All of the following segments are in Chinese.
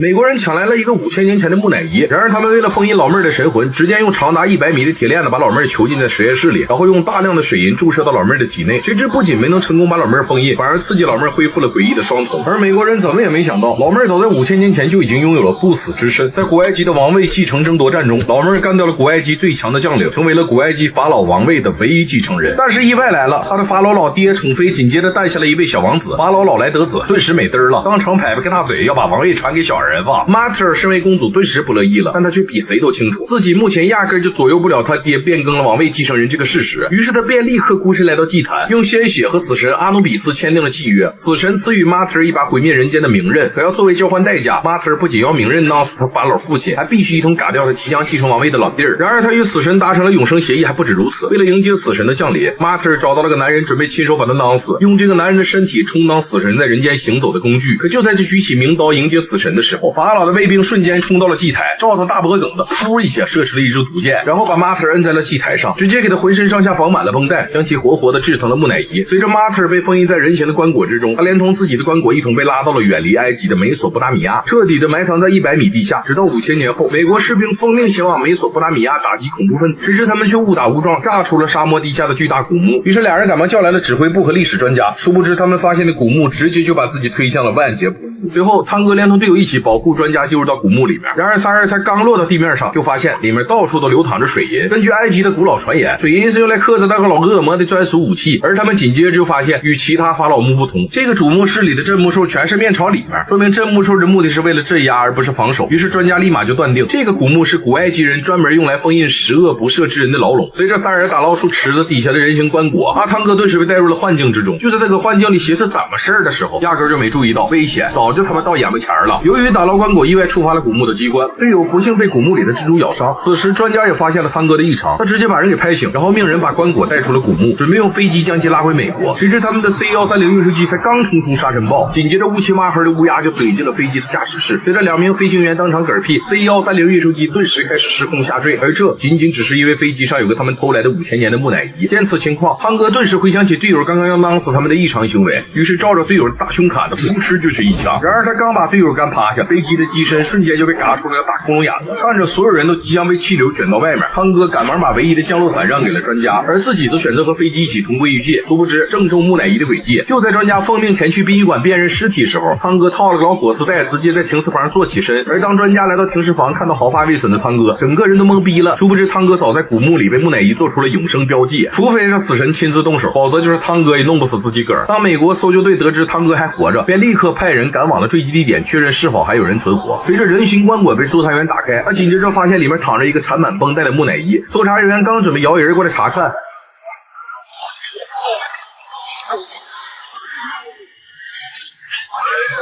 美国人抢来了一个5000年前的木乃伊，然而他们为了封印老妹儿的神魂，直接用长达100米的铁链子把老妹儿囚禁在实验室里，然后用大量的水银注射到老妹儿的体内。谁知不仅没能成功把老妹儿封印，反而刺激老妹儿恢复了诡异的双瞳。而美国人怎么也没想到，老妹儿早在5000年前就已经拥有了不死之身。在古埃及的王位继承争夺战中，老妹儿干掉了古埃及最强的将领，成为了古埃及法老王位的唯一继承人。但是意外来了，他的法老老爹宠妃紧接着诞下了一位小王子，法老老来得子，顿时美嘚了，当场拍个大嘴要把王位传给小儿子。Mater 身为公主顿时不乐意了，但她却比谁都清楚自己目前压根就左右不了她爹变更了王位继承人这个事实。于是她便立刻孤身来到祭坛，用鲜血和死神阿努比斯签订了契约。死神赐予 Mater 一把毁灭人间的名刃，可要作为交换代价， Mater 不仅要名刃弄死他法老父亲，还必须一同嘎掉他即将继承王位的老弟儿。然而他与死神达成了永生协议，还不止如此，为了迎接死神的降临， Mater 找到了个男人，准备亲手把他弄死，用这个男人的身体充当死神在人间行走的工具。可就在这举起名刀迎接死神的时候，法老的卫兵瞬间冲到了祭台，照他大脖梗子噗一下射出了一支毒箭，然后把 Mater 摁在了祭台上，直接给他浑身上下绑满了绷带，将其活活的制成了木乃伊。随着 Mater 被封印在人形的棺椁之中，他连同自己的棺椁一同被拉到了远离埃及的美索不达米亚，彻底的埋藏在100米地下。直到5000年后，美国士兵奉命前往美索不达米亚打击恐怖分子，谁知他们却误打误撞炸出了沙漠地下的巨大古墓。于是俩人赶忙叫来了指挥部和历史专家，殊不知他们发现的古墓直接就把自己推向了万劫不复。随后汤哥连同队友一起保护专家进入到古墓里面，然而仨人才刚落到地面上，就发现里面到处都流淌着水银。根据埃及的古老传言，水银是用来克制那个老恶魔的专属武器。而他们紧接着就发现与其他法老墓不同，这个主墓室里的镇墓兽全是面朝里面，说明镇墓兽的目的是为了镇压而不是防守。于是专家立马就断定这个古墓是古埃及人专门用来封印十恶不赦之人的牢笼。随着仨人打捞出池子底下的人形棺椁，阿汤哥顿时被带入了幻境之中。就在这个幻境里寻思怎么事儿的时候，压根就没注意到危险早就他妈到眼巴前了。由于打捞棺椁意外触发了古墓的机关，队友不幸被古墓里的蜘蛛咬伤。此时专家也发现了汤哥的异常，他直接把人给拍醒，然后命人把棺椁带出了古墓，准备用飞机将其拉回美国。谁知他们的 C130运输机才刚冲出沙尘暴，紧接着乌漆麻黑的乌鸦就怼进了飞机的驾驶室，随着2名飞行员当场嗝屁， C130运输机顿时开始失控下坠。而这仅仅只是因为飞机上有个他们偷来的5000年的木乃伊。见此情况，汤哥顿时回想起队友刚刚要弄死他们的异常行为，于是照着队友的大胸砍的噗嗤就是一枪。然而他刚把队友干趴下，飞机的机身瞬间就被嘎出了个大窟窿眼子，看着所有人都即将被气流卷到外面，汤哥赶忙把唯一的降落伞让给了专家，而自己则选择和飞机一起同归于尽。殊不知正中木乃伊的诡计，就在专家奉命前去殡仪馆辨认尸体时候，汤哥套了个老裹尸袋，直接在停尸房坐起身。而当专家来到停尸房，看到毫发未损的汤哥，整个人都懵逼了。殊不知汤哥早在古墓里被木乃伊做出了永生标记，除非是死神亲自动手，否则就是汤哥也弄不死自己个儿。当美国搜救队得知汤哥还活着，便立刻派人赶往了坠机地点，确认是否还有人存活。随着人形棺椁被搜查员打开，他紧接着发现里面躺着一个缠满绷带的木乃伊。搜查人员刚准备摇人过来查看，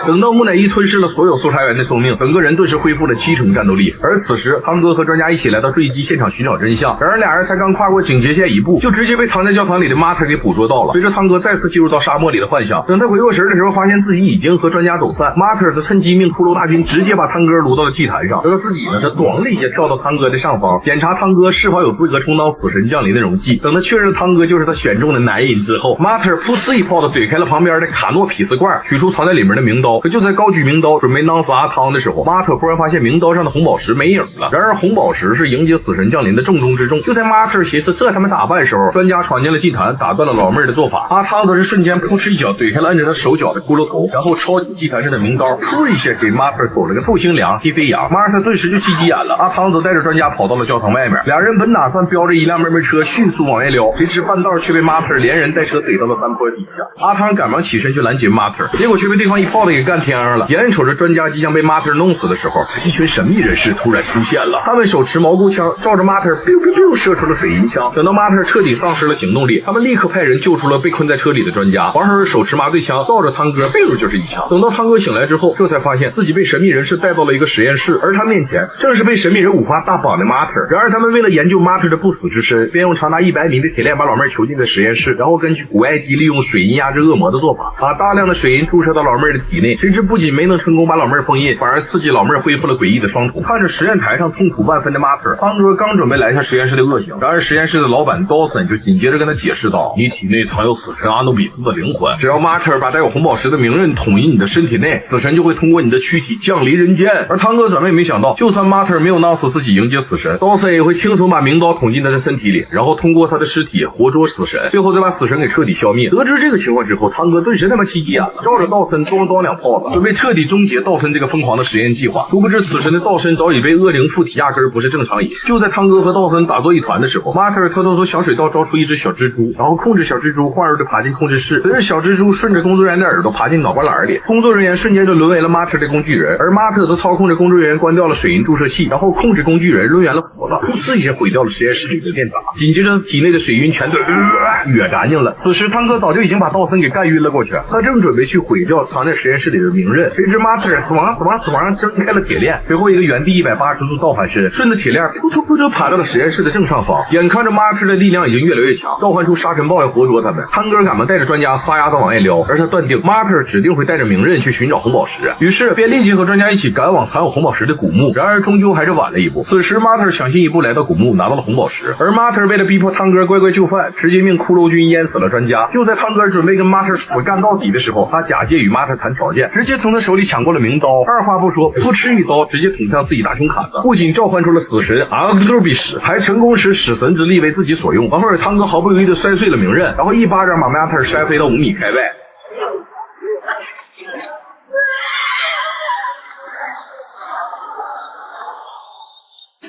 等到木乃伊吞噬了所有搜查员的生命，整个人顿时恢复了70%战斗力。而此时汤哥和专家一起来到坠机现场寻找真相，然而俩人才刚跨过警戒线一步，就直接被藏在教堂里的 Mater 给捕捉到了。随着汤哥再次进入到沙漠里的幻想，等他回过神的时候，发现自己已经和专家走散。 Mater 则趁机命骷髅大军直接把汤哥掳到了祭坛上，而自己呢，他咣的一下跳到汤哥的上方，检查汤哥是否有资格充当死神降临的容器。等他确认汤哥就是他选中的男人之后， Mater 噗呲一炮的怼开了旁边的卡诺匹斯罐，取出藏在里面的名刀。可就在高举名刀准备弄死阿汤的时候， Mater 忽然发现名刀上的红宝石没影了。然而红宝石是迎接死神降临的重中之重。就在 Mater 寻思这他妈咋办时候，专家闯进了祭坛，打断了老妹儿的做法。阿汤则是瞬间扑哧一脚怼开了摁着他手脚的骷髅头，然后抄起祭坛上的名刀，噗一下给 Mater 走了个透心凉踢飞扬。 Mater 顿时就气急眼了，阿汤则带着专家跑到了教堂外面，俩人本打算飙着一辆妹妹车迅速往外撩，谁知半道却被 Mater 连人带车怼到了山坡底下。阿汤赶忙起身去拦截 Mater， 结果却被对方一炮的给干天上了。眼瞅着专家即将被 Mater 弄死的时候，一群神秘人士突然出现了，他们手持毛骨枪，照着 Mater biu biu biu 射出了水银枪。等到 Mater 彻底丧失了行动力，他们立刻派人救出了被困在车里的专家。黄手手持麻醉枪，照着汤哥 biu 就是一枪。等到汤哥醒来之后，这才发现自己被神秘人士带到了一个实验室，而他面前正是被神秘人五花大绑的 Mater。然而他们为了研究 Mater 的不死之身，便用长达100米的铁链把老妹儿囚禁在实验室，然后根据古埃及利用水银压制恶魔的做法，把大量的水银注射到老妹儿的体内，谁知不仅没能成功把老妹儿封印，反而刺激老妹儿恢复了诡异的双瞳。看着实验台上痛苦万分的 Martha， 汤哥刚准备拦下实验室的恶行，然而实验室的老板 Dawson 就紧接着跟他解释道：“你体内藏有死神阿努比斯的灵魂，只要 Martha 把带有红宝石的明刃捅进你的身体内，死神就会通过你的躯体降临人间。”而汤哥怎么也没想到，就算 Martha 没有闹死自己迎接死神， Dawson 也会轻松把明刀捅进他的身体里，然后通过他的尸体活捉死神，最后再把死神给彻底消灭。得知这个情况之后，汤哥顿时他妈气急啊，照着道森咣咣两炮子，准备彻底终结道森这个疯狂的实验计划。殊不知死神的道森早已被恶灵附体，压根不是正常人。就在汤哥和道森打作一团的时候， Martha 偷偷从小水道招出一只小蜘蛛，然后控制小蜘蛛缓入的爬进控制室，随着小蜘蛛顺着工作人员的耳朵爬进脑瓜篮里，工作人员瞬间就沦为了 Martha 的工具人，而 Martha 则操控着工作人员关掉了水银注射器，然后控制工具人抡圆了斧子，噗一下毁掉了实验室里的电闸，紧接着体内的水晕全都哕干净了。此时汤哥早就已经把道森给干晕了过去，他正准备去毁掉藏在实验室里的明刃，谁知 Martha 死亡挣开了铁链，随后一个原地180度倒反身，顺着铁链噗噗爬到了实验室的正上方。眼看着 Martha 的力量已经越来越强，召唤出沙尘暴要活捉他们，汤哥赶忙带着专家撒丫子往外撩，而他断定 Martha 指定会带着明刃去寻找红宝石，于是便立即和专家一起赶往藏有红宝石的古墓。然而终究还是晚了一步，此时 Martha 抢先一步来到古墓，拿到了红宝石，而 Martha 为了逼迫汤哥乖乖就范，直接命骷髅军淹死了专家。就在汤哥准备跟 Martha 死干到底的时候，他假借与 Martha 谈条件，直接从他手里抢过了明刀，二话不说噗嗤一刀直接捅向自己大胸坎子，不仅召唤出了死神阿努比斯，还成功使死神之力为自己所用。完后汤哥毫不犹豫地摔碎了明刃，然后一巴掌把 Martha 扇飞到5米开外。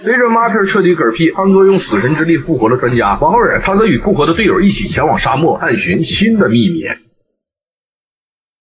随着 Martha 彻底嗝屁，汤哥用死神之力复活了专家。王后尔，他则与复活的队友一起前往沙漠探寻新的秘密。